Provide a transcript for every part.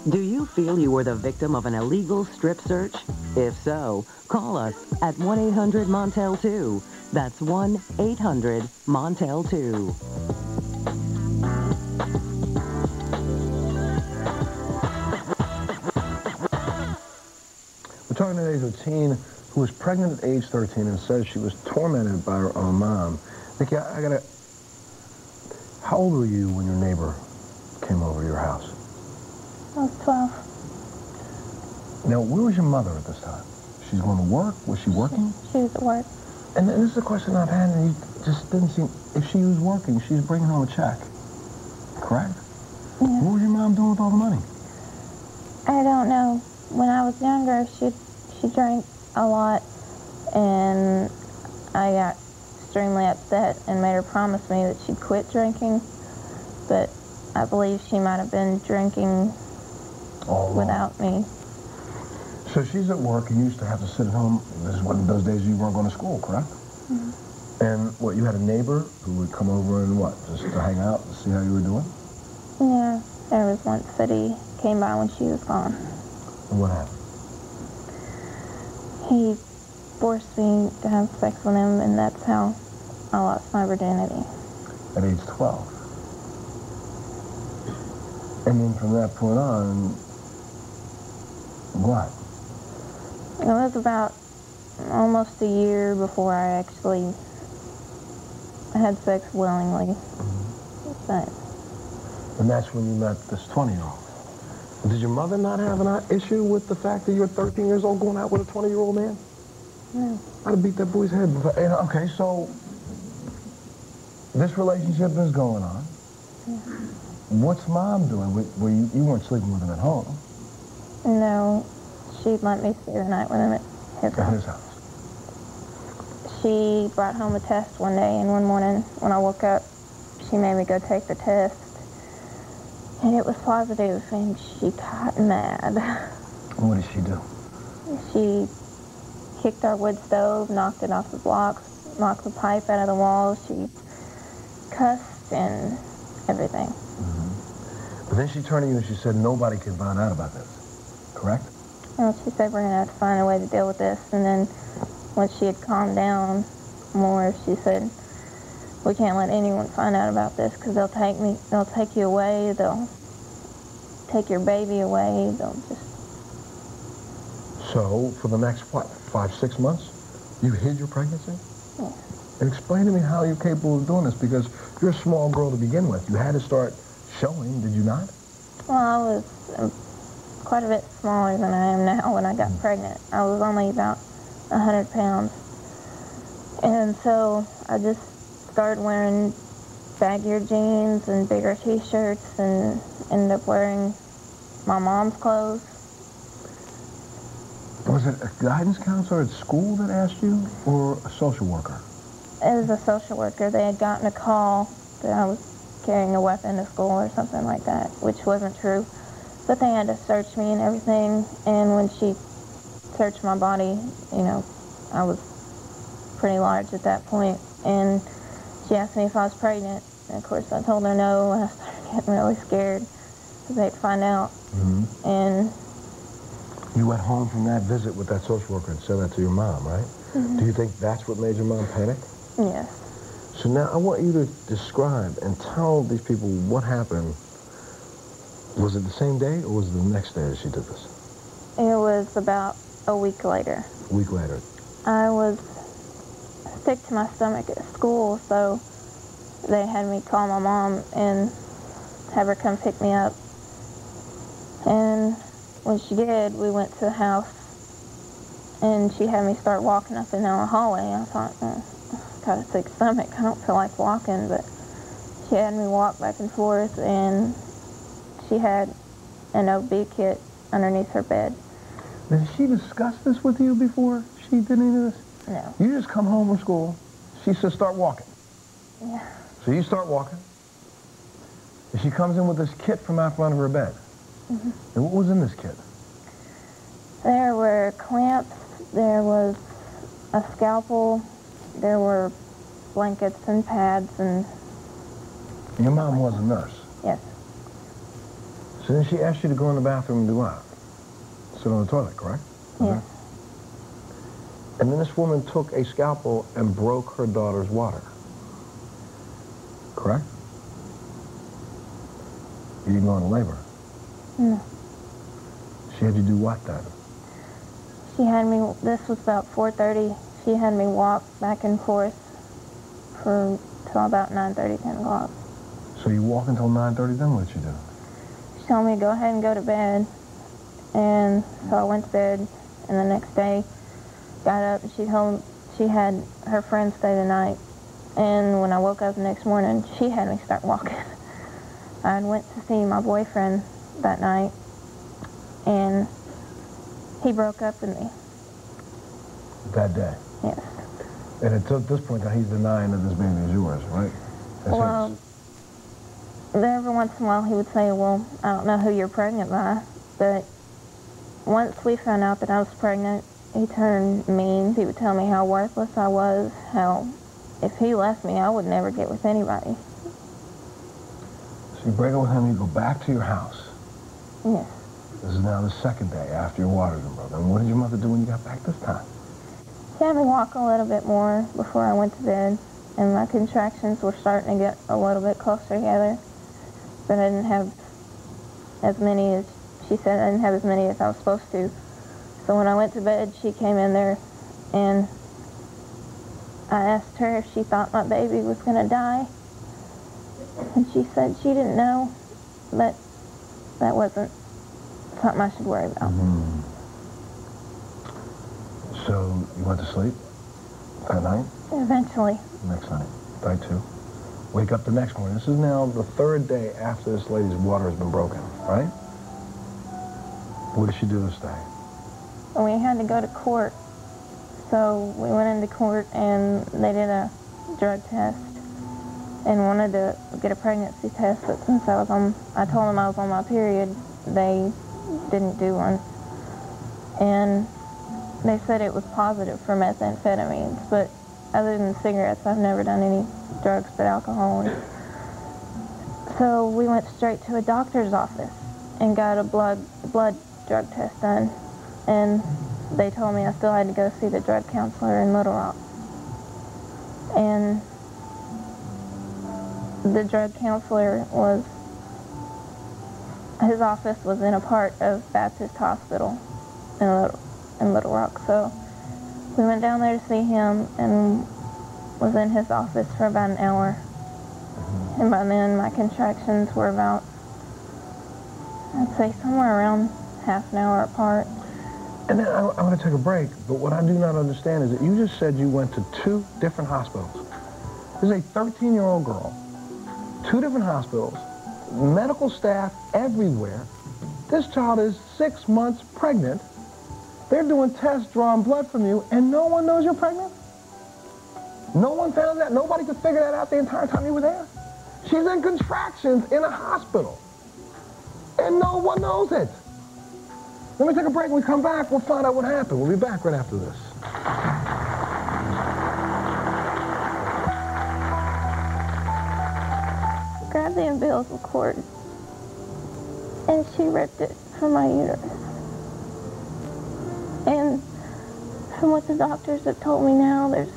Do you feel you were the victim of an illegal strip search? If so, call us at 1-800-MONTEL-2. That's 1-800-MONTEL-2. We're talking today to a teen who was pregnant at age 13 and says she was tormented by her own mom. Nikki, I gotta... How old were you when your neighbor came over to your house? I was 12. Now, where was your mother at this time? She's going to work? Was she working? She was at work. And this is a question I've had, and you just didn't seem... If she was working, she was bringing home a check, correct? Yeah. What was your mom doing with all the money? I don't know. When I was younger, she drank a lot, and I got extremely upset and made her promise me that she'd quit drinking. But I believe she might have been drinking without me. So she's at work, and you used to have to sit at home. This is one of those days you weren't going to school, correct? Mm-hmm. And what, you had a neighbor who would come over and what, just to hang out and see how you were doing? Yeah, there was once that he came by when she was gone. And what happened? He forced me to have sex with him, and that's how I lost my virginity. At age 12. And then from that point on, what? It was about almost a year before I actually had sex willingly. But, and that's when you met this 20-year-old. Did your mother not have an issue with the fact that you were 13 years old going out with a 20-year-old man? no. I'd have beat that boy's head. Okay, so this relationship is going on. Yeah. What's mom doing? You weren't sleeping with him at home. No, she'd let me stay the night with him at his house. At his house. She brought home a test one day, and one morning when I woke up, she made me go take the test. And it was positive, and she got mad. What did she do? She kicked our wood stove, knocked it off the blocks, knocked the pipe out of the wall. She cussed and everything. Mm-hmm. But then she turned to you and she said, nobody can find out about this, correct? Well, she said, we're going to have to find a way to deal with this. And then once she had calmed down more, she said, we can't let anyone find out about this because they'll take you away, they'll take your baby away, they'll just... So, for the next, what, 5-6 months, you hid your pregnancy? Yeah. And explain to me how you're capable of doing this, because you're a small girl to begin with. You had to start showing, did you not? Well, I was quite a bit smaller than I am now when I got pregnant. I was only about 100 pounds. And so I just started wearing baggier jeans and bigger t-shirts and ended up wearing my mom's clothes. Was it a guidance counselor at school that asked you, or a social worker? It was a social worker. They had gotten a call that I was carrying a weapon to school or something like that, which wasn't true. But they had to search me and everything, and when she searched my body, you know, I was pretty large at that point, and she asked me if I was pregnant, and of course I told her no, and I started getting really scared because they'd find out. Mm-hmm. And you went home from that visit with that social worker and said that to your mom, right? Mm-hmm. Do you think that's what made your mom panic? Yes. So now I want you to describe and tell these people what happened. Was it the same day, or was it the next day that she did this? It was about a week later. A week later. I was sick to my stomach at school, so they had me call my mom and have her come pick me up. And when she did, we went to the house, and she had me start walking up and down the hallway. I thought, I've got a sick stomach, I don't feel like walking, but she had me walk back and forth, and she had an OB kit underneath her bed. Did she discuss this with you before she did any of this? No. You just come home from school, she says start walking. Yeah. So you start walking, and she comes in with this kit from out from under her bed. Mm-hmm. And what was in this kit? There were clamps, there was a scalpel, there were blankets and pads, and... Your mom was a nurse. Yes. So then she asked you to go in the bathroom and do what? Sit on the toilet, correct? Yeah. And then this woman took a scalpel and broke her daughter's water. Correct? You didn't go into labor? No. She had you do what then? She had me, this was about 4:30, she had me walk back and forth till about 9:30, 10 o'clock. So you walk until 9:30, then what did you do? She told me to go ahead and go to bed, and so I went to bed, and the next day got up and she had her friend stay the night, and when I woke up the next morning, she had me start walking. I went to see my boyfriend that night, and he broke up with me. That day? Yes. And at this point, now he's denying that this baby is yours, right? That's Well, every once in a while he would say, well, I don't know who you're pregnant by, but once we found out that I was pregnant, he turned mean. He would tell me how worthless I was, how if he left me, I would never get with anybody. So you break up with him, you go back to your house. Yes. This is now the second day after your water's been broken. And what did your mother do when you got back this time? She had me walk a little bit more before I went to bed, and my contractions were starting to get a little bit closer together, but I didn't have as many as, she said I didn't have as many as I was supposed to. So when I went to bed, she came in there, and I asked her if she thought my baby was going to die, and she said she didn't know, but that wasn't something I should worry about. Mm-hmm. So you went to sleep that night? Eventually. Next night, night 2. Wake up the next morning. This is now the third day after this lady's water has been broken, right? What did she do this day? We had to go to court, so we went into court and they did a drug test and wanted to get a pregnancy test, but since I told them I was on my period, they didn't do one. And they said it was positive for methamphetamines, but other than cigarettes, I've never done any drugs but alcohol. So we went straight to a doctor's office and got a blood drug test done. And they told me I still had to go see the drug counselor in Little Rock. And the drug counselor his office was in a part of Baptist Hospital in Little Rock. So we went down there to see him and was in his office for about an hour. And by then my contractions were about, I'd say somewhere around half an hour apart. And then I want to take a break, but what I do not understand is that you just said you went to 2 different hospitals. This is a 13-year-old girl, 2 different hospitals, medical staff everywhere. This child is 6 months pregnant. They're doing tests, drawing blood from you, and no one knows you're pregnant? No one found that? Nobody could figure that out the entire time you were there? She's in contractions in a hospital, and no one knows it. Let me take a break. When we come back, we'll find out what happened. We'll be back right after this. Grabbed the umbilical cord, and she ripped it from my uterus. And from what the doctors have told me now, there's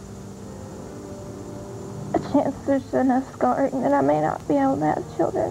a chance there's enough scarring that I may not be able to have children.